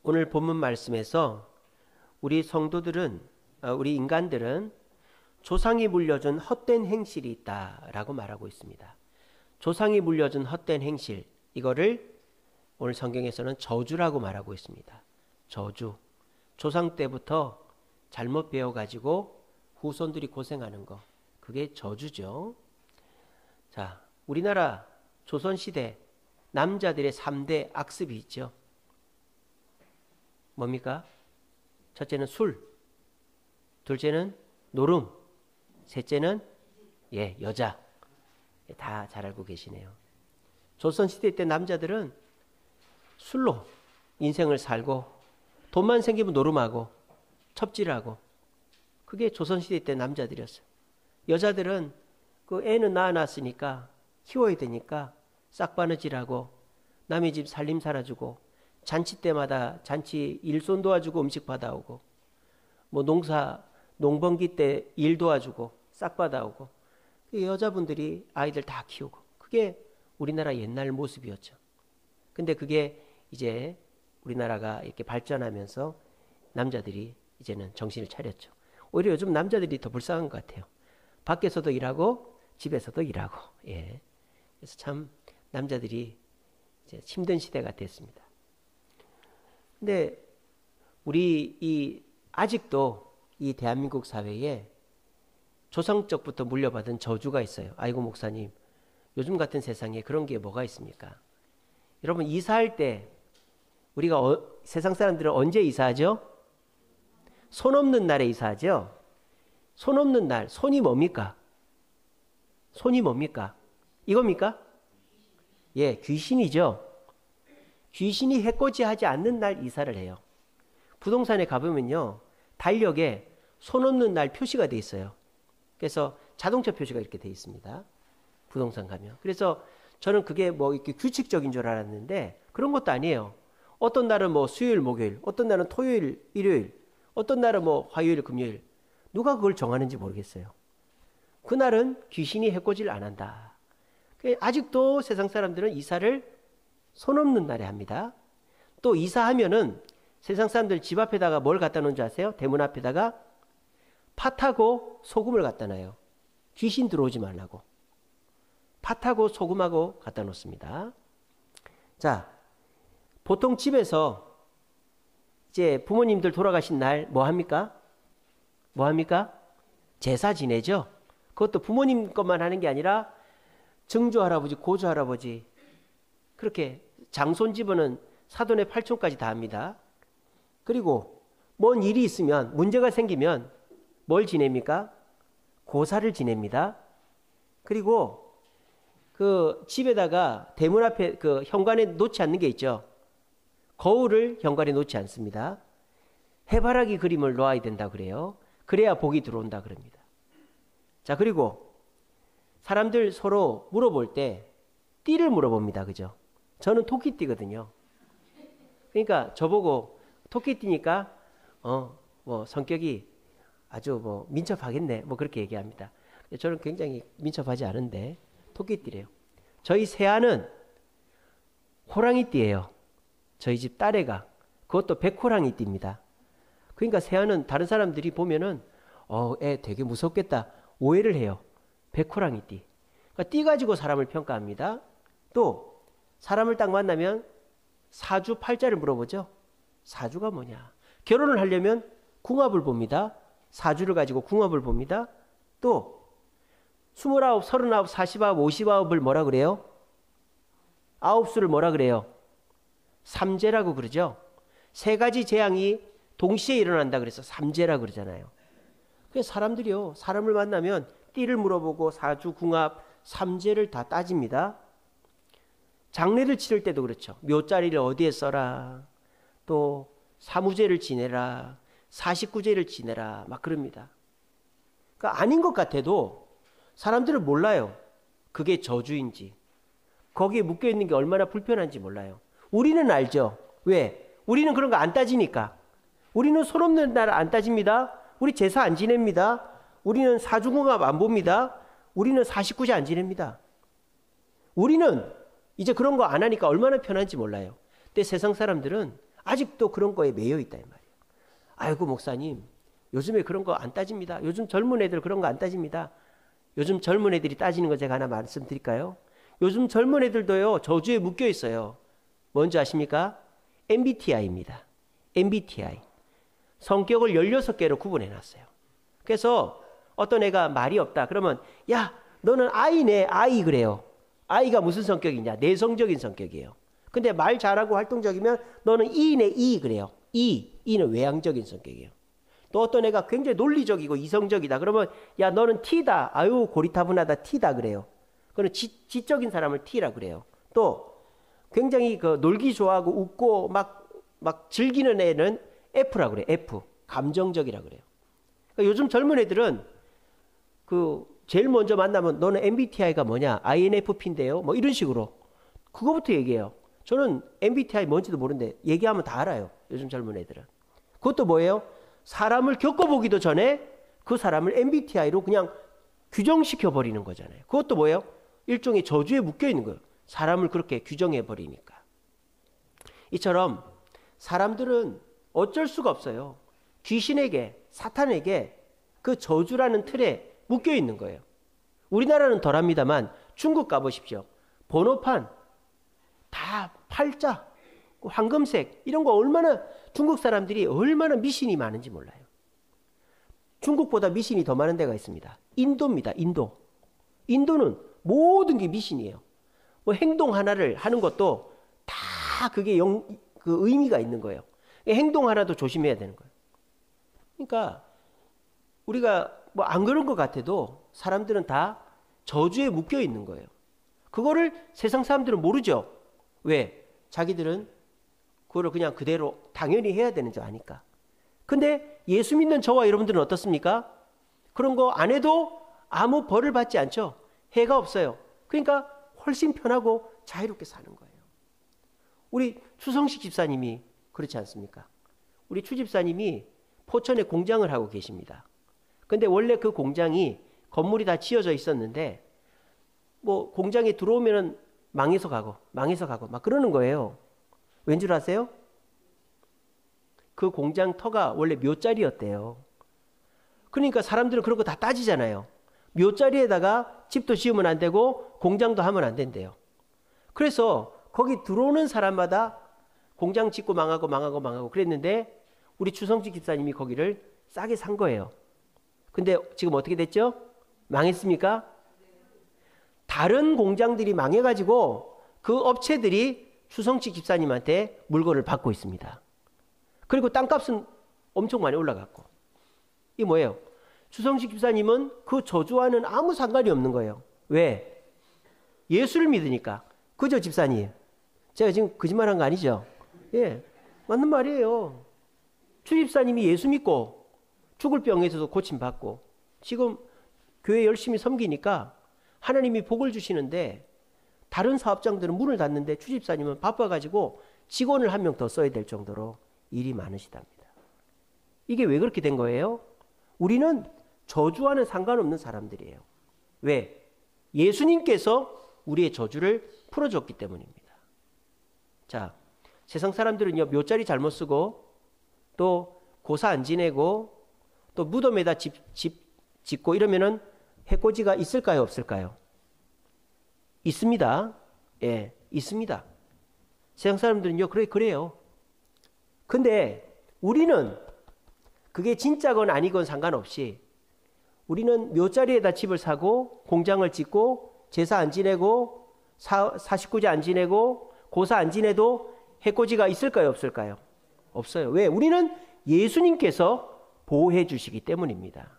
오늘 본문 말씀에서 우리 성도들은, 우리 인간들은 조상이 물려준 헛된 행실이 있다라고 말하고 있습니다. 조상이 물려준 헛된 행실, 이거를 오늘 성경에서는 저주라고 말하고 있습니다. 저주. 조상 때부터 잘못 배워가지고 후손들이 고생하는 거, 그게 저주죠. 자, 우리나라 조선시대 남자들의 3대 악습이 있죠. 뭡니까? 첫째는 술, 둘째는 노름, 셋째는 여자. 다 잘 알고 계시네요. 조선시대 때 남자들은 술로 인생을 살고 돈만 생기면 노름하고 첩질하고, 그게 조선시대 때 남자들이었어요. 여자들은 그 애는 낳아놨으니까 키워야 되니까 싹바느질하고 남의 집 살림 살아주고 잔치 때마다 잔치 일손 도와주고 음식 받아오고, 뭐 농번기 때 일 도와주고 싹 받아오고, 여자분들이 아이들 다 키우고, 그게 우리나라 옛날 모습이었죠. 근데 그게 이제 우리나라가 이렇게 발전하면서 남자들이 이제는 정신을 차렸죠. 오히려 요즘 남자들이 더 불쌍한 것 같아요. 밖에서도 일하고 집에서도 일하고. 그래서 참 남자들이 이제 힘든 시대가 됐습니다. 근데 우리 아직도 이 대한민국 사회에 조상적부터 물려받은 저주가 있어요. 아이고 목사님, 요즘 같은 세상에 그런 게 뭐가 있습니까? 여러분, 이사할 때 우리가 세상 사람들은 언제 이사하죠? 손 없는 날에 이사하죠. 손 없는 날, 손이 뭡니까? 손이 뭡니까? 이겁니까? 귀신이죠. 귀신이 해코지하지 않는 날 이사를 해요. 부동산에 가보면요, 달력에 손 없는 날 표시가 돼 있어요. 그래서 자동차 표시가 이렇게 돼 있습니다. 부동산 가면. 그래서 저는 그게 뭐 이렇게 규칙적인 줄 알았는데 그런 것도 아니에요. 어떤 날은 뭐 수요일, 목요일, 어떤 날은 토요일, 일요일, 어떤 날은 뭐 화요일, 금요일. 누가 그걸 정하는지 모르겠어요. 그날은 귀신이 해코지를 안 한다. 아직도 세상 사람들은 이사를 손 없는 날에 합니다. 또 이사하면은 세상 사람들 집 앞에다가 뭘 갖다 놓은 줄 아세요? 대문 앞에다가 팥하고 소금을 갖다 놔요. 귀신 들어오지 말라고. 팥하고 소금하고 갖다 놓습니다. 자, 보통 집에서 이제 부모님들 돌아가신 날 뭐 합니까? 뭐 합니까? 제사 지내죠. 그것도 부모님 것만 하는 게 아니라 증조 할아버지, 고조 할아버지, 그렇게 장손 집어는 사돈의 팔촌까지 다 합니다. 그리고 뭔 일이 있으면, 문제가 생기면 뭘 지냅니까? 고사를 지냅니다. 그리고 그 집에다가 대문 앞에 그 현관에 놓지 않는 게 있죠. 거울을 현관에 놓지 않습니다. 해바라기 그림을 놓아야 된다 그래요. 그래야 복이 들어온다 그럽니다. 자, 그리고 사람들 서로 물어볼 때 띠를 물어봅니다. 그죠? 저는 토끼띠거든요. 그러니까 저보고 토끼띠니까 뭐 성격이 아주 뭐 민첩하겠네, 뭐 그렇게 얘기합니다. 저는 굉장히 민첩하지 않은데 토끼띠래요. 저희 새아는 호랑이띠예요. 저희 집 딸애가. 그것도 백호랑이띠입니다. 그러니까 새아는 다른 사람들이 보면은 애 되게 무섭겠다 오해를 해요. 백호랑이띠. 그러니까 띠 가지고 사람을 평가합니다. 또 사람을 딱 만나면 사주 팔자를 물어보죠. 사주가 뭐냐. 결혼을 하려면 궁합을 봅니다. 사주를 가지고 궁합을 봅니다. 또 29, 39, 49, 59을 뭐라 그래요? 아홉수를 뭐라 그래요? 삼재라고 그러죠. 세 가지 재앙이 동시에 일어난다 그래서 삼재라고 그러잖아요. 그래서 사람들이요, 사람을 만나면 띠를 물어보고 사주, 궁합, 삼재를 다 따집니다. 장례를 치를 때도 그렇죠. 묘자리를 어디에 써라, 또 사무제를 지내라, 사십구제를 지내라, 막 그럽니다. 그러니까 아닌 것 같아도 사람들은 몰라요. 그게 저주인지, 거기에 묶여있는 게 얼마나 불편한지 몰라요. 우리는 알죠. 왜? 우리는 그런 거 안 따지니까. 우리는 손 없는 날 안 따집니다. 우리 제사 안 지냅니다. 우리는 사주궁합 안 봅니다. 우리는 사십구제 안 지냅니다. 우리는 이제 그런 거 안 하니까 얼마나 편한지 몰라요. 근데 세상 사람들은 아직도 그런 거에 매여 있다 이 말이에요. 아이고 목사님, 요즘에 그런 거 안 따집니다. 요즘 젊은 애들 그런 거 안 따집니다. 요즘 젊은 애들이 따지는 거 제가 하나 말씀드릴까요? 요즘 젊은 애들도요, 저주에 묶여 있어요. 뭔지 아십니까? MBTI입니다. MBTI. 성격을 16개로 구분해 놨어요. 그래서 어떤 애가 말이 없다. 그러면 야, 너는 I네. I 그래요. I가 무슨 성격이냐? 내성적인 성격이에요. 근데 말 잘하고 활동적이면 너는 E네. E 그래요. E는 외향적인 성격이에요. 또 어떤 애가 굉장히 논리적이고 이성적이다. 그러면 야, 너는 T다. 아유, 고리타분하다. T다 그래요. 그는 지적인 사람을 T라 그래요. 또 굉장히 그 놀기 좋아하고 웃고 막 즐기는 애는 F라 그래요. F. 감정적이라 그래요. 그러니까 요즘 젊은 애들은 그 제일 먼저 만나면 너는 MBTI가 뭐냐? INFP인데요. 뭐 이런 식으로 그거부터 얘기해요. 저는 MBTI 뭔지도 모르는데 얘기하면 다 알아요. 요즘 젊은 애들은. 그것도 뭐예요? 사람을 겪어보기도 전에 그 사람을 MBTI로 그냥 규정시켜 버리는 거잖아요. 그것도 뭐예요? 일종의 저주에 묶여 있는 거예요. 사람을 그렇게 규정해 버리니까. 이처럼 사람들은 어쩔 수가 없어요. 귀신에게, 사탄에게 그 저주라는 틀에 묶여 있는 거예요. 우리나라는 덜합니다만 중국 가보십시오. 번호판 다 팔자, 황금색 이런 거 얼마나 중국 사람들이 얼마나 미신이 많은지 몰라요. 중국보다 미신이 더 많은 데가 있습니다. 인도입니다. 인도. 인도는 모든 게 미신이에요. 뭐 행동 하나를 하는 것도 다 그게 그 의미가 있는 거예요. 행동 하나도 조심해야 되는 거예요. 그러니까 우리가 뭐 안 그런 것 같아도 사람들은 다 저주에 묶여 있는 거예요. 그거를 세상 사람들은 모르죠. 왜? 자기들은 그거를 그냥 그대로 당연히 해야 되는 줄 아니까. 근데 예수 믿는 저와 여러분들은 어떻습니까? 그런 거 안 해도 아무 벌을 받지 않죠. 해가 없어요. 그러니까 훨씬 편하고 자유롭게 사는 거예요. 우리 추성식 집사님이 그렇지 않습니까? 우리 추 집사님이 포천에 공장을 하고 계십니다. 근데 원래 그 공장이 건물이 다 지어져 있었는데 뭐 공장에 들어오면은 망해서 가고 막 그러는 거예요. 왠 줄 아세요? 그 공장 터가 원래 묘자리였대요. 그러니까 사람들은 그런 거 다 따지잖아요. 묘자리에다가 집도 지으면 안 되고 공장도 하면 안 된대요. 그래서 거기 들어오는 사람마다 공장 짓고 망하고 그랬는데 우리 추성식 집사님이 거기를 싸게 산 거예요. 근데 지금 어떻게 됐죠? 망했습니까? 다른 공장들이 망해가지고 그 업체들이 추성식 집사님한테 물건을 받고 있습니다. 그리고 땅값은 엄청 많이 올라갔고. 이게 뭐예요? 추성식 집사님은 그 저주와는 아무 상관이 없는 거예요. 왜? 예수를 믿으니까. 그죠, 집사님? 제가 지금 거짓말한 거 아니죠? 예, 맞는 말이에요. 추 집사님이 예수 믿고 죽을 병에서도 고침받고 지금 교회 열심히 섬기니까 하나님이 복을 주시는데 다른 사업장들은 문을 닫는데 추 집사님은 바빠가지고 직원을 한 명 더 써야 될 정도로 일이 많으시답니다. 이게 왜 그렇게 된 거예요? 우리는 저주와는 상관없는 사람들이에요. 왜? 예수님께서 우리의 저주를 풀어줬기 때문입니다. 자, 세상 사람들은요, 묘자리 잘못 쓰고 또 고사 안 지내고 또 무덤에다 집 짓고 이러면은 해코지가 있을까요, 없을까요? 있습니다. 예, 있습니다. 세상 사람들은요, 그래요. 근데 우리는 그게 진짜건 아니건 상관없이 우리는 묘자리에다 집을 사고 공장을 짓고 제사 안 지내고 사십구제 안 지내고 고사 안 지내도 해코지가 있을까요, 없을까요? 없어요. 왜? 우리는 예수님께서 보호해 주시기 때문입니다.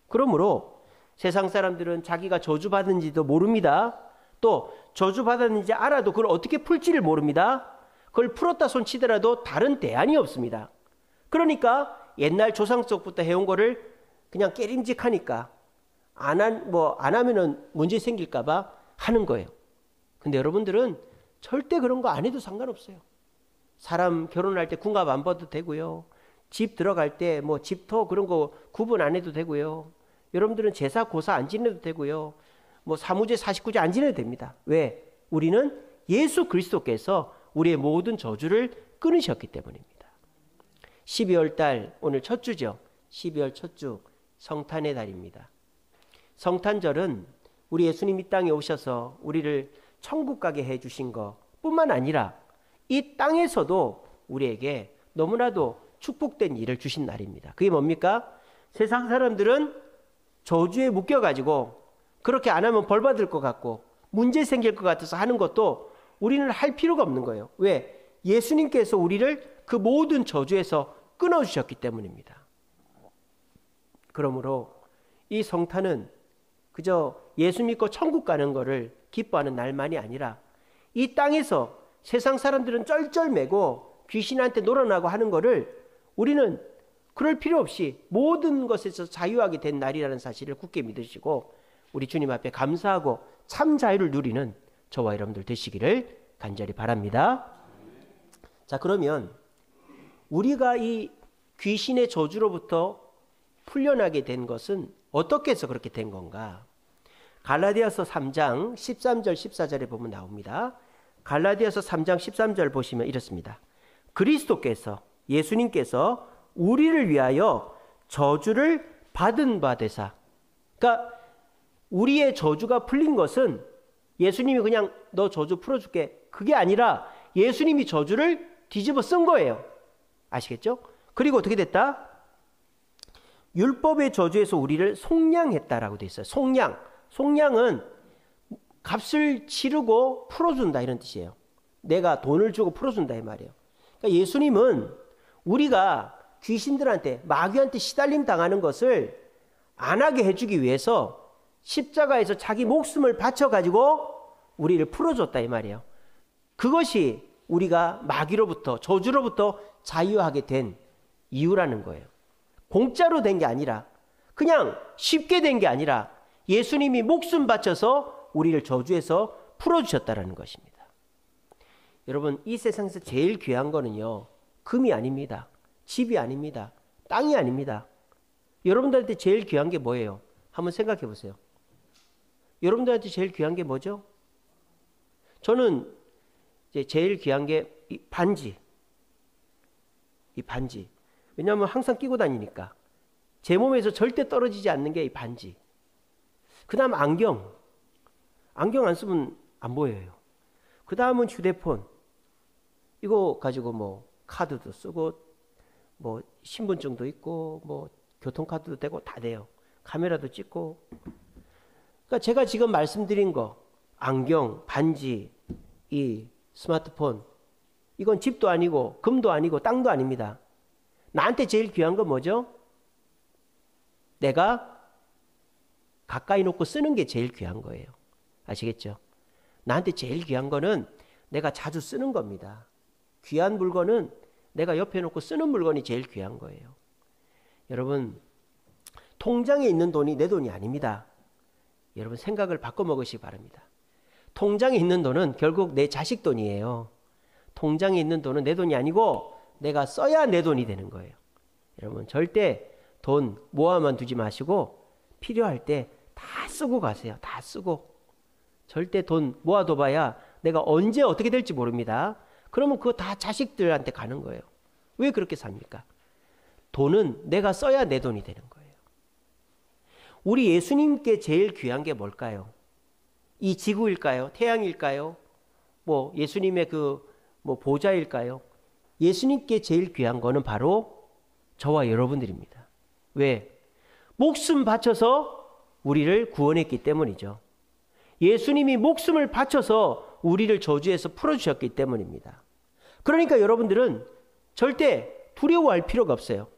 그러므로 세상 사람들은 자기가 저주받은지도 모릅니다. 또 저주받았는지 알아도 그걸 어떻게 풀지를 모릅니다. 그걸 풀었다 손치더라도 다른 대안이 없습니다. 그러니까 옛날 조상 쪽부터 해온 거를 그냥 깨림직하니까 안 하면은 문제 생길까봐 하는 거예요. 근데 여러분들은 절대 그런 거 안 해도 상관없어요. 사람 결혼할 때 궁합 안 봐도 되고요. 집 들어갈 때 뭐 집터 그런 거 구분 안 해도 되고요. 여러분들은 제사 고사 안 지내도 되고요. 뭐 사무제 49제 안 지내도 됩니다. 왜? 우리는 예수 그리스도께서 우리의 모든 저주를 끊으셨기 때문입니다. 12월 달 오늘 첫 주죠. 12월 첫 주 성탄의 달입니다. 성탄절은 우리 예수님 이 땅에 오셔서 우리를 천국 가게 해주신 것뿐만 아니라 이 땅에서도 우리에게 너무나도 축복된 일을 주신 날입니다. 그게 뭡니까? 세상 사람들은 저주에 묶여가지고 그렇게 안 하면 벌 받을 것 같고 문제 생길 것 같아서 하는 것도 우리는 할 필요가 없는 거예요. 왜? 예수님께서 우리를 그 모든 저주에서 끊어주셨기 때문입니다. 그러므로 이 성탄은 그저 예수 믿고 천국 가는 거를 기뻐하는 날만이 아니라 이 땅에서 세상 사람들은 쩔쩔매고 귀신한테 놀아나고 하는 거를 우리는 그럴 필요 없이 모든 것에서 자유하게 된 날이라는 사실을 굳게 믿으시고 우리 주님 앞에 감사하고 참 자유를 누리는 저와 여러분들 되시기를 간절히 바랍니다. 자, 그러면 우리가 이 귀신의 저주로부터 풀려나게 된 것은 어떻게 해서 그렇게 된 건가? 갈라디아서 3장 13절 14절에 보면 나옵니다. 갈라디아서 3장 13절 보시면 이렇습니다. 그리스도께서 예수님께서 우리를 위하여 저주를 받은 바 되사. 그러니까 우리의 저주가 풀린 것은 예수님이 그냥 너 저주 풀어줄게 그게 아니라 예수님이 저주를 뒤집어 쓴 거예요. 아시겠죠? 그리고 어떻게 됐다? 율법의 저주에서 우리를 속량했다라고 돼 있어요. 속량은 값을 치르고 풀어준다 이런 뜻이에요. 내가 돈을 주고 풀어준다 이 말이에요. 그러니까 예수님은 우리가 귀신들한테 마귀한테 시달림 당하는 것을 안 하게 해주기 위해서 십자가에서 자기 목숨을 바쳐가지고 우리를 풀어줬다 이 말이에요. 그것이 우리가 마귀로부터 저주로부터 자유하게 된 이유라는 거예요. 공짜로 된 게 아니라 그냥 쉽게 된 게 아니라 예수님이 목숨 바쳐서 우리를 저주에서 풀어주셨다는 것입니다. 여러분 이 세상에서 제일 귀한 거는요 금이 아닙니다. 집이 아닙니다. 땅이 아닙니다. 여러분들한테 제일 귀한 게 뭐예요? 한번 생각해 보세요. 여러분들한테 제일 귀한 게 뭐죠? 저는 이제 제일 귀한 게 이 반지. 이 반지. 왜냐하면 항상 끼고 다니니까. 제 몸에서 절대 떨어지지 않는 게 이 반지. 그 다음 안경. 안경 안 쓰면 안 보여요. 그 다음은 휴대폰. 이거 가지고 뭐 카드도 쓰고 뭐 신분증도 있고 뭐 교통카드도 되고 다 돼요. 카메라도 찍고. 그러니까 제가 지금 말씀드린 거 안경, 반지, 이 스마트폰 이건 집도 아니고 금도 아니고 땅도 아닙니다. 나한테 제일 귀한 건 뭐죠? 내가 가까이 놓고 쓰는 게 제일 귀한 거예요. 아시겠죠? 나한테 제일 귀한 거는 내가 자주 쓰는 겁니다. 귀한 물건은 내가 옆에 놓고 쓰는 물건이 제일 귀한 거예요. 여러분 통장에 있는 돈이 내 돈이 아닙니다. 여러분 생각을 바꿔 먹으시기 바랍니다. 통장에 있는 돈은 결국 내 자식 돈이에요. 통장에 있는 돈은 내 돈이 아니고 내가 써야 내 돈이 되는 거예요. 여러분 절대 돈 모아만 두지 마시고 필요할 때 다 쓰고 가세요. 다 쓰고. 절대 돈 모아둬봐야 내가 언제 어떻게 될지 모릅니다. 그러면 그거 다 자식들한테 가는 거예요. 왜 그렇게 삽니까? 돈은 내가 써야 내 돈이 되는 거예요. 우리 예수님께 제일 귀한 게 뭘까요? 이 지구일까요? 태양일까요? 뭐 예수님의 그 뭐 보좌일까요? 예수님께 제일 귀한 거는 바로 저와 여러분들입니다. 왜? 목숨 바쳐서 우리를 구원했기 때문이죠. 예수님이 목숨을 바쳐서 우리를 저주에서 풀어주셨기 때문입니다. 그러니까 여러분들은 절대 두려워할 필요가 없어요.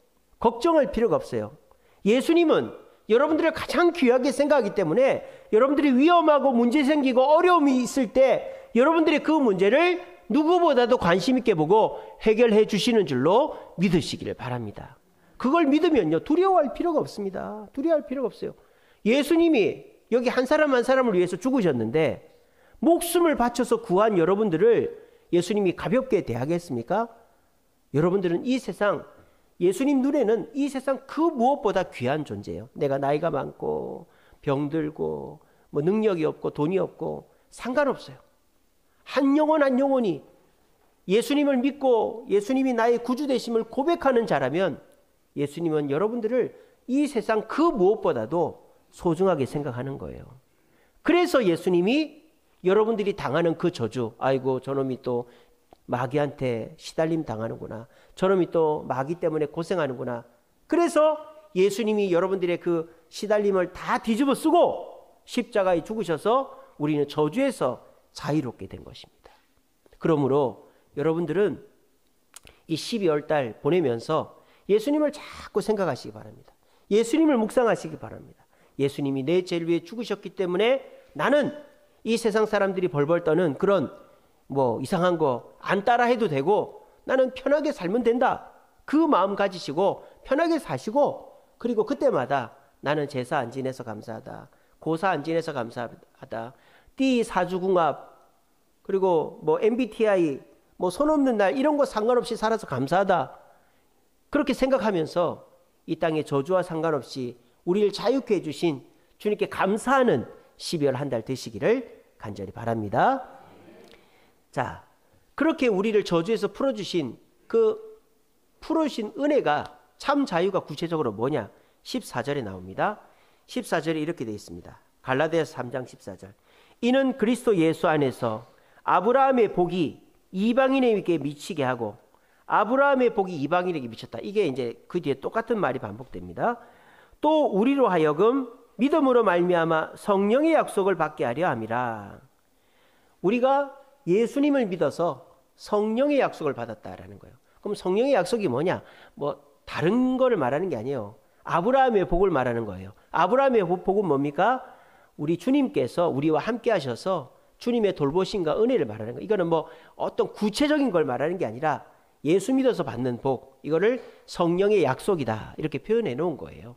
걱정할 필요가 없어요. 예수님은 여러분들을 가장 귀하게 생각하기 때문에 여러분들이 위험하고 문제 생기고 어려움이 있을 때 여러분들의 그 문제를 누구보다도 관심 있게 보고 해결해 주시는 줄로 믿으시기를 바랍니다. 그걸 믿으면요 두려워할 필요가 없습니다. 두려워할 필요가 없어요. 예수님이 여기 한 사람 한 사람을 위해서 죽으셨는데 목숨을 바쳐서 구한 여러분들을 예수님이 가볍게 대하겠습니까? 여러분들은 이 세상 예수님 눈에는 이 세상 그 무엇보다 귀한 존재예요. 내가 나이가 많고 병들고 뭐 능력이 없고 돈이 없고 상관없어요. 한 영혼 한 영혼이 예수님을 믿고 예수님이 나의 구주 되심을 고백하는 자라면 예수님은 여러분들을 이 세상 그 무엇보다도 소중하게 생각하는 거예요. 그래서 예수님이 여러분들이 당하는 그 저주, 아이고 저놈이 또 마귀한테 시달림 당하는구나, 저놈이 또 마귀 때문에 고생하는구나, 그래서 예수님이 여러분들의 그 시달림을 다 뒤집어 쓰고 십자가에 죽으셔서 우리는 저주에서 자유롭게 된 것입니다. 그러므로 여러분들은 이 12월 달 보내면서 예수님을 자꾸 생각하시기 바랍니다. 예수님을 묵상하시기 바랍니다. 예수님이 내 죄를 위해 죽으셨기 때문에 나는 이 세상 사람들이 벌벌 떠는 그런 뭐 이상한 거 안 따라 해도 되고 나는 편하게 살면 된다. 그 마음 가지시고 편하게 사시고, 그리고 그때마다 나는 제사 안 지내서 감사하다, 고사 안 지내서 감사하다, 띠 사주궁합, 그리고 뭐 MBTI, 뭐 손 없는 날 이런 거 상관없이 살아서 감사하다, 그렇게 생각하면서 이 땅의 저주와 상관없이 우리를 자유케 해주신 주님께 감사하는 12월 한 달 되시기를 간절히 바랍니다. 자, 그렇게 우리를 저주에서 풀어주신 그 풀어주신 은혜가, 참 자유가 구체적으로 뭐냐? 14절에 나옵니다. 14절에 이렇게 되어 있습니다. 갈라디아서 3장 14절. 이는 그리스도 예수 안에서 아브라함의 복이 이방인에게 미치게 하고, 아브라함의 복이 이방인에게 미쳤다. 이게 이제 그 뒤에 똑같은 말이 반복됩니다. 또 우리로 하여금 믿음으로 말미암아 성령의 약속을 받게 하려 함이라. 우리가 예수님을 믿어서 성령의 약속을 받았다라는 거예요. 그럼 성령의 약속이 뭐냐? 뭐 다른 거를 말하는 게 아니에요. 아브라함의 복을 말하는 거예요. 아브라함의 복은 뭡니까? 우리 주님께서 우리와 함께 하셔서 주님의 돌보심과 은혜를 말하는 거예요. 이거는 뭐 어떤 구체적인 걸 말하는 게 아니라 예수 믿어서 받는 복, 이거를 성령의 약속이다, 이렇게 표현해 놓은 거예요.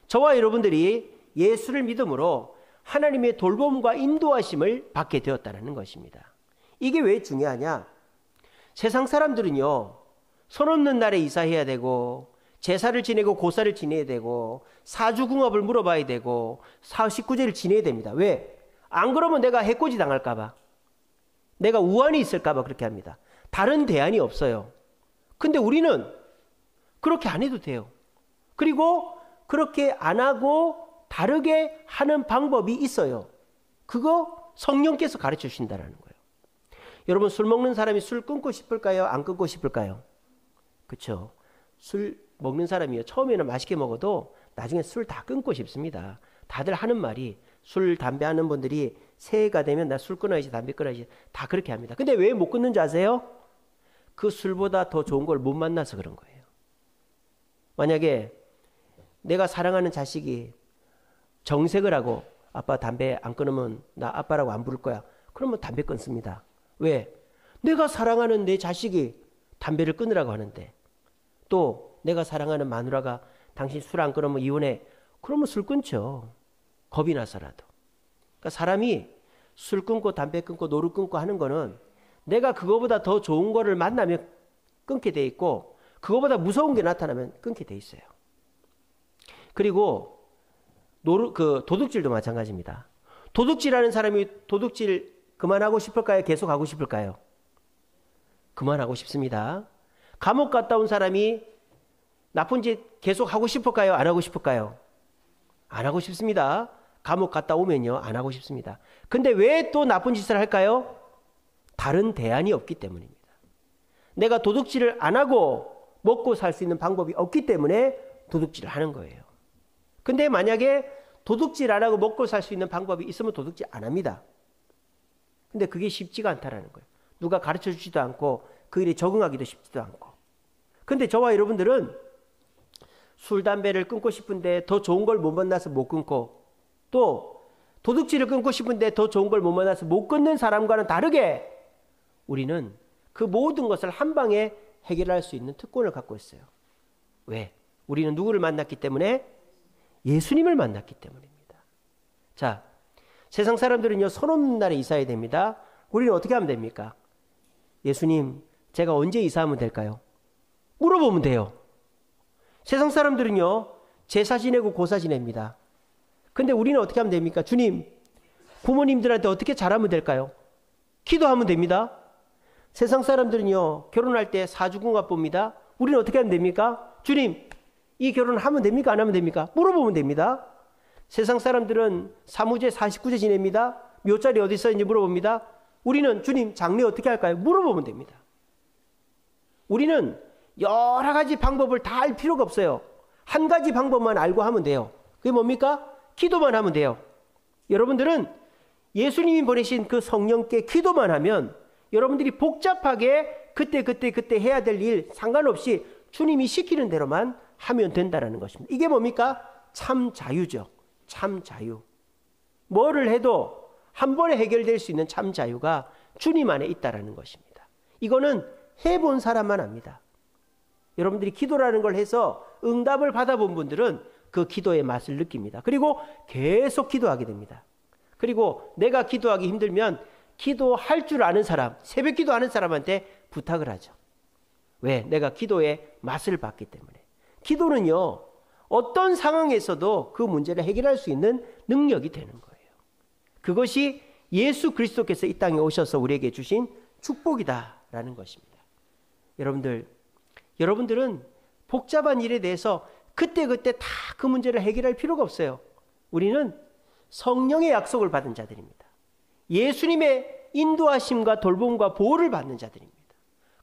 저와 여러분들이 예수를 믿음으로 하나님의 돌봄과 인도하심을 받게 되었다는 것입니다. 이게 왜 중요하냐? 세상 사람들은요, 손 없는 날에 이사해야 되고, 제사를 지내고 고사를 지내야 되고, 사주궁합을 물어봐야 되고, 사십구제를 지내야 됩니다. 왜? 안 그러면 내가 해코지 당할까봐, 내가 우환이 있을까봐 그렇게 합니다. 다른 대안이 없어요. 근데 우리는 그렇게 안 해도 돼요. 그리고 그렇게 안 하고 다르게 하는 방법이 있어요. 그거 성령께서 가르쳐 주신다는 거예요. 여러분, 술 먹는 사람이 술 끊고 싶을까요? 안 끊고 싶을까요? 그렇죠. 술 먹는 사람이요, 처음에는 맛있게 먹어도 나중에 술 다 끊고 싶습니다. 다들 하는 말이, 술, 담배 하는 분들이 새해가 되면 나 술 끊어야지, 담배 끊어야지, 다 그렇게 합니다. 근데 왜 못 끊는지 아세요? 그 술보다 더 좋은 걸 못 만나서 그런 거예요. 만약에 내가 사랑하는 자식이 정색을 하고 아빠 담배 안 끊으면 나 아빠라고 안 부를 거야, 그러면 담배 끊습니다. 왜? 내가 사랑하는 내 자식이 담배를 끊으라고 하는데, 또 내가 사랑하는 마누라가 당신 술 안 끊으면 이혼해, 그러면 술 끊죠. 겁이 나서라도. 그러니까 사람이 술 끊고 담배 끊고 노루 끊고 하는 거는 내가 그거보다 더 좋은 거를 만나면 끊게 돼 있고, 그거보다 무서운 게 나타나면 끊게 돼 있어요. 그리고 도둑질도 마찬가지입니다. 도둑질하는 사람이 도둑질 그만하고 싶을까요? 계속 하고 싶을까요? 그만하고 싶습니다. 감옥 갔다 온 사람이 나쁜 짓 계속 하고 싶을까요? 안 하고 싶을까요? 안 하고 싶습니다. 감옥 갔다 오면요, 안 하고 싶습니다. 근데 왜 또 나쁜 짓을 할까요? 다른 대안이 없기 때문입니다. 내가 도둑질을 안 하고 먹고 살 수 있는 방법이 없기 때문에 도둑질을 하는 거예요. 근데 만약에 도둑질 안 하고 먹고 살 수 있는 방법이 있으면 도둑질 안 합니다. 근데 그게 쉽지가 않다라는 거예요. 누가 가르쳐 주지도 않고 그 일에 적응하기도 쉽지도 않고. 근데 저와 여러분들은 술, 담배를 끊고 싶은데 더 좋은 걸 못 만나서 못 끊고, 또 도둑질을 끊고 싶은데 더 좋은 걸 못 만나서 못 끊는 사람과는 다르게 우리는 그 모든 것을 한 방에 해결할 수 있는 특권을 갖고 있어요. 왜? 우리는 누구를 만났기 때문에? 예수님을 만났기 때문입니다. 자, 세상 사람들은요, 손 없는 날에 이사해야 됩니다. 우리는 어떻게 하면 됩니까? 예수님, 제가 언제 이사하면 될까요? 물어보면 돼요. 세상 사람들은요, 제사 지내고 고사 지냅니다. 근데 우리는 어떻게 하면 됩니까? 주님, 부모님들한테 어떻게 잘하면 될까요? 기도하면 됩니다. 세상 사람들은요, 결혼할 때 사주궁합 봅니다. 우리는 어떻게 하면 됩니까? 주님, 이 결혼을 하면 됩니까? 안 하면 됩니까? 물어보면 됩니다. 세상 사람들은 사무제 49제 지냅니다. 묘자리 어디 있어있는지 물어봅니다. 우리는 주님, 장례 어떻게 할까요? 물어보면 됩니다. 우리는 여러 가지 방법을 다 알 필요가 없어요. 한 가지 방법만 알고 하면 돼요. 그게 뭡니까? 기도만 하면 돼요. 여러분들은 예수님이 보내신 그 성령께 기도만 하면 여러분들이 복잡하게 그때 해야 될 일 상관없이 주님이 시키는 대로만 하면 된다는 것입니다. 이게 뭡니까? 참 자유죠. 참 자유. 뭐를 해도 한 번에 해결될 수 있는 참 자유가 주님 안에 있다는 것입니다. 이거는 해본 사람만 압니다. 여러분들이 기도라는 걸 해서 응답을 받아본 분들은 그 기도의 맛을 느낍니다. 그리고 계속 기도하게 됩니다. 그리고 내가 기도하기 힘들면 기도할 줄 아는 사람, 새벽 기도하는 사람한테 부탁을 하죠. 왜? 내가 기도의 맛을 봤기 때문에. 기도는요, 어떤 상황에서도 그 문제를 해결할 수 있는 능력이 되는 거예요. 그것이 예수 그리스도께서 이 땅에 오셔서 우리에게 주신 축복이다라는 것입니다. 여러분들은 복잡한 일에 대해서 그때 다 그 문제를 해결할 필요가 없어요. 우리는 성령의 약속을 받은 자들입니다. 예수님의 인도하심과 돌봄과 보호를 받는 자들입니다.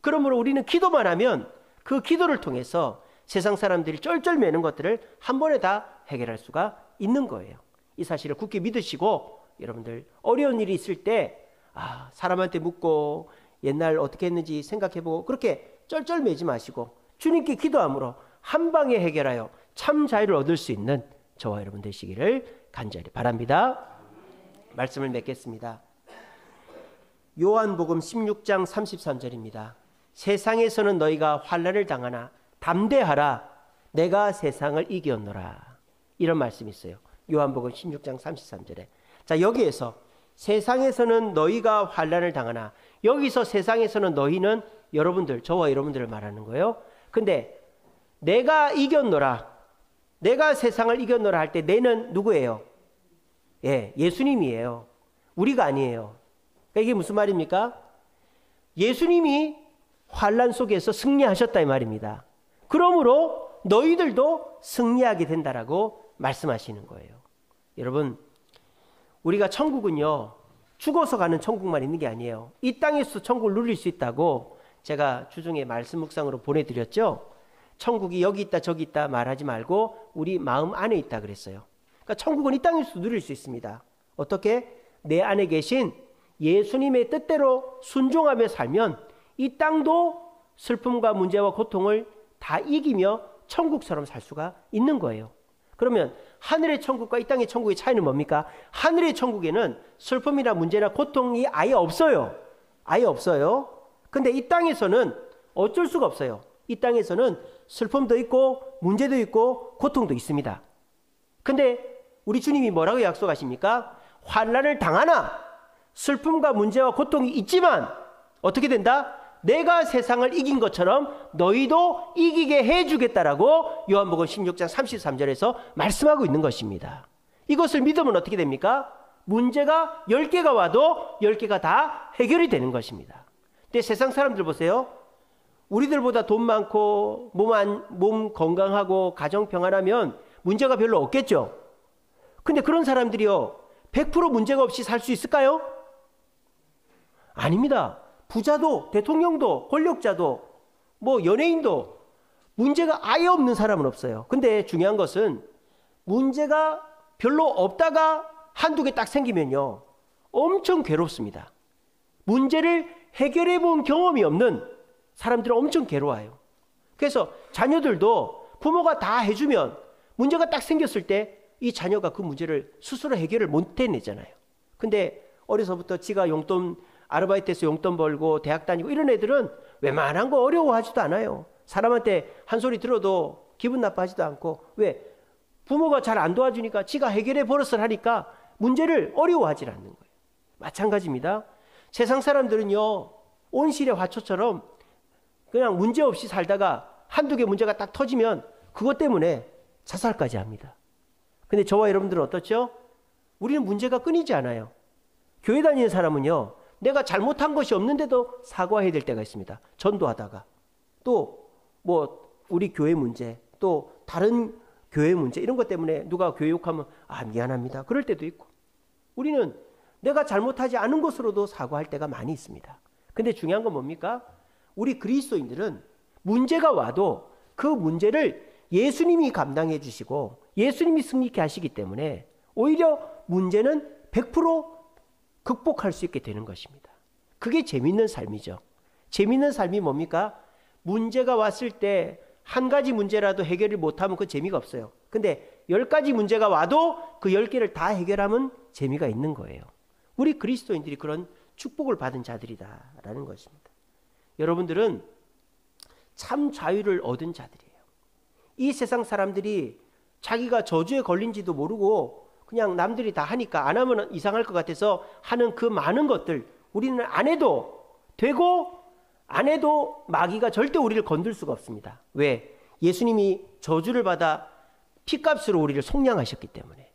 그러므로 우리는 기도만 하면 그 기도를 통해서 세상 사람들이 쩔쩔매는 것들을 한 번에 다 해결할 수가 있는 거예요. 이 사실을 굳게 믿으시고 여러분들 어려운 일이 있을 때 사람한테 묻고 옛날 어떻게 했는지 생각해보고 그렇게 쩔쩔매지 마시고 주님께 기도함으로 한 방에 해결하여 참 자유를 얻을 수 있는 저와 여러분 되시기를 간절히 바랍니다. 말씀을 맺겠습니다. 요한복음 16장 33절입니다. 세상에서는 너희가 환난을 당하나 담대하라, 내가 세상을 이겼노라. 이런 말씀이 있어요. 요한복음 16장 33절에. 자, 여기에서 세상에서는 너희가 환난을 당하나, 여기서 세상에서는 너희는 여러분들, 저와 여러분들을 말하는 거예요. 근데 내가 이겼노라, 내가 세상을 이겼노라 할 때 내는 누구예요? 예수님이에요. 우리가 아니에요. 그러니까 이게 무슨 말입니까? 예수님이 환난 속에서 승리하셨다 이 말입니다. 그러므로 너희들도 승리하게 된다라고 말씀하시는 거예요. 여러분, 우리가 천국은요, 죽어서 가는 천국만 있는 게 아니에요. 이 땅에서 천국을 누릴 수 있다고 제가 주중에 말씀 묵상으로 보내드렸죠. 천국이 여기 있다 저기 있다 말하지 말고 우리 마음 안에 있다 그랬어요. 그러니까 천국은 이 땅에서 누릴 수 있습니다. 어떻게? 내 안에 계신 예수님의 뜻대로 순종하며 살면 이 땅도 슬픔과 문제와 고통을 다 이기며 천국처럼 살 수가 있는 거예요. 그러면 하늘의 천국과 이 땅의 천국의 차이는 뭡니까? 하늘의 천국에는 슬픔이나 문제나 고통이 아예 없어요. 아예 없어요. 근데 이 땅에서는 어쩔 수가 없어요. 이 땅에서는 슬픔도 있고 문제도 있고 고통도 있습니다. 근데 우리 주님이 뭐라고 약속하십니까? 환난을 당하나 슬픔과 문제와 고통이 있지만 어떻게 된다? 내가 세상을 이긴 것처럼 너희도 이기게 해주겠다라고 요한복음 16장 33절에서 말씀하고 있는 것입니다. 이것을 믿으면 어떻게 됩니까? 문제가 10개가 와도 10개가 다 해결이 되는 것입니다. 근데 세상 사람들 보세요. 우리들보다 돈 많고 몸 건강하고 가정 평안하면 문제가 별로 없겠죠. 근데 그런 사람들이요, 100% 문제가 없이 살 수 있을까요? 아닙니다. 부자도, 대통령도, 권력자도, 연예인도 문제가 아예 없는 사람은 없어요. 근데 중요한 것은 문제가 별로 없다가 한두 개 딱 생기면요, 엄청 괴롭습니다. 문제를 해결해 본 경험이 없는 사람들은 엄청 괴로워요. 그래서 자녀들도 부모가 다 해주면 문제가 딱 생겼을 때 이 자녀가 그 문제를 스스로 해결을 못 해내잖아요. 근데 어려서부터 지가 아르바이트해서 용돈 벌고 대학 다니고 이런 애들은 웬만한 거 어려워하지도 않아요. 사람한테 한 소리 들어도 기분 나빠하지도 않고. 왜? 부모가 잘 안 도와주니까 지가 해결해 버릇을 하니까 문제를 어려워하지 않는 거예요. 마찬가지입니다. 세상 사람들은요, 온실의 화초처럼 그냥 문제 없이 살다가 한두 개 문제가 딱 터지면 그것 때문에 자살까지 합니다. 근데 저와 여러분들은 어떻죠? 우리는 문제가 끊이지 않아요. 교회 다니는 사람은요, 내가 잘못한 것이 없는데도 사과해야 될 때가 있습니다. 전도하다가. 또 뭐 우리 교회 문제, 또 다른 교회 문제 이런 것 때문에 누가 교회 욕하면 미안합니다. 그럴 때도 있고. 우리는 내가 잘못하지 않은 것으로도 사과할 때가 많이 있습니다. 근데 중요한 건 뭡니까? 우리 그리스도인들은 문제가 와도 그 문제를 예수님이 감당해 주시고 예수님이 승리케 하시기 때문에 오히려 문제는 100% 극복할 수 있게 되는 것입니다. 그게 재밌는 삶이죠. 재밌는 삶이 뭡니까? 문제가 왔을 때 한 가지 문제라도 해결을 못하면 그 재미가 없어요. 근데 10가지 문제가 와도 그 10개를 다 해결하면 재미가 있는 거예요. 우리 그리스도인들이 그런 축복을 받은 자들이다라는 것입니다. 여러분들은 참 자유를 얻은 자들이에요. 이 세상 사람들이 자기가 저주에 걸린지도 모르고 그냥 남들이 다 하니까 안 하면 이상할 것 같아서 하는 그 많은 것들 우리는 안 해도 되고 안 해도 마귀가 절대 우리를 건들 수가 없습니다. 왜? 예수님이 저주를 받아 피값으로 우리를 속량하셨기 때문에.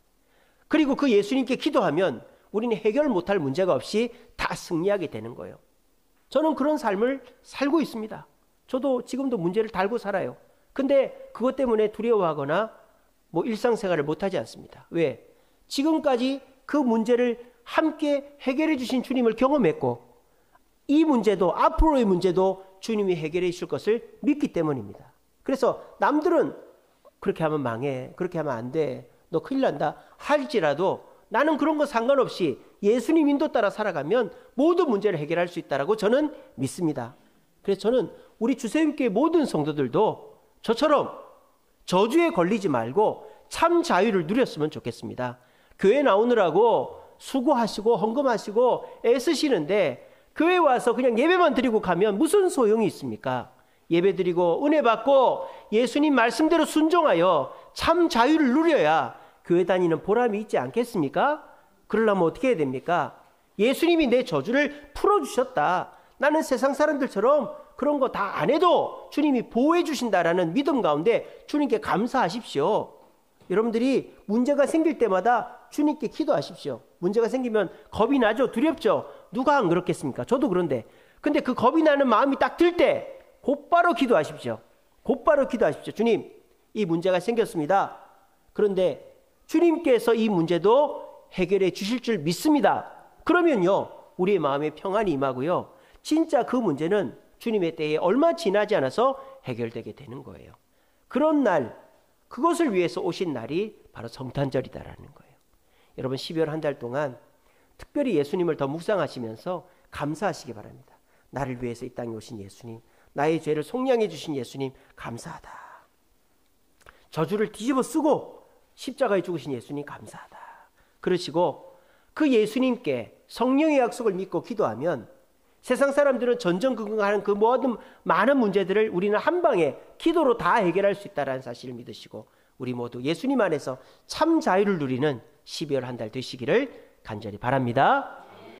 그리고 그 예수님께 기도하면 우리는 해결 못할 문제가 없이 다 승리하게 되는 거예요. 저는 그런 삶을 살고 있습니다. 저도 지금도 문제를 달고 살아요. 근데 그것 때문에 두려워하거나 뭐 일상생활을 못하지 않습니다. 왜? 지금까지 그 문제를 함께 해결해 주신 주님을 경험했고 이 문제도 앞으로의 문제도 주님이 해결해 주실 것을 믿기 때문입니다. 그래서 남들은 그렇게 하면 망해, 그렇게 하면 안 돼, 너 큰일 난다 할지라도 나는 그런 거 상관없이 예수님 인도 따라 살아가면 모든 문제를 해결할 수 있다라고 저는 믿습니다. 그래서 저는 우리 주세임교회 모든 성도들도 저처럼 저주에 걸리지 말고 참 자유를 누렸으면 좋겠습니다. 교회 나오느라고 수고하시고 헌금하시고 애쓰시는데 교회 와서 그냥 예배만 드리고 가면 무슨 소용이 있습니까? 예배 드리고 은혜 받고 예수님 말씀대로 순종하여 참 자유를 누려야 교회 다니는 보람이 있지 않겠습니까? 그러려면 어떻게 해야 됩니까? 예수님이 내 저주를 풀어주셨다. 나는 세상 사람들처럼 그런 거 다 안 해도 주님이 보호해 주신다라는 믿음 가운데 주님께 감사하십시오. 여러분들이 문제가 생길 때마다 주님께 기도하십시오. 문제가 생기면 겁이 나죠? 두렵죠? 누가 안 그렇겠습니까? 저도 그런데. 근데 그 겁이 나는 마음이 딱 들 때 곧바로 기도하십시오. 곧바로 기도하십시오. 주님, 이 문제가 생겼습니다. 그런데 주님께서 이 문제도 해결해 주실 줄 믿습니다. 그러면요, 우리의 마음에 평안이 임하고요. 진짜 그 문제는 주님의 때에 얼마 지나지 않아서 해결되게 되는 거예요. 그런 날, 그것을 위해서 오신 날이 바로 성탄절이다라는 거예요. 여러분 12월 한 달 동안 특별히 예수님을 더 묵상하시면서 감사하시기 바랍니다. 나를 위해서 이 땅에 오신 예수님, 나의 죄를 속량해 주신 예수님 감사하다. 저주를 뒤집어 쓰고 십자가에 죽으신 예수님 감사하다. 그러시고 그 예수님께 성령의 약속을 믿고 기도하면 세상 사람들은 전전긍긍하는 그 모든 많은 문제들을 우리는 한 방에 기도로 다 해결할 수 있다는 사실을 믿으시고 우리 모두 예수님 안에서 참 자유를 누리는 12월 한 달 되시기를 간절히 바랍니다.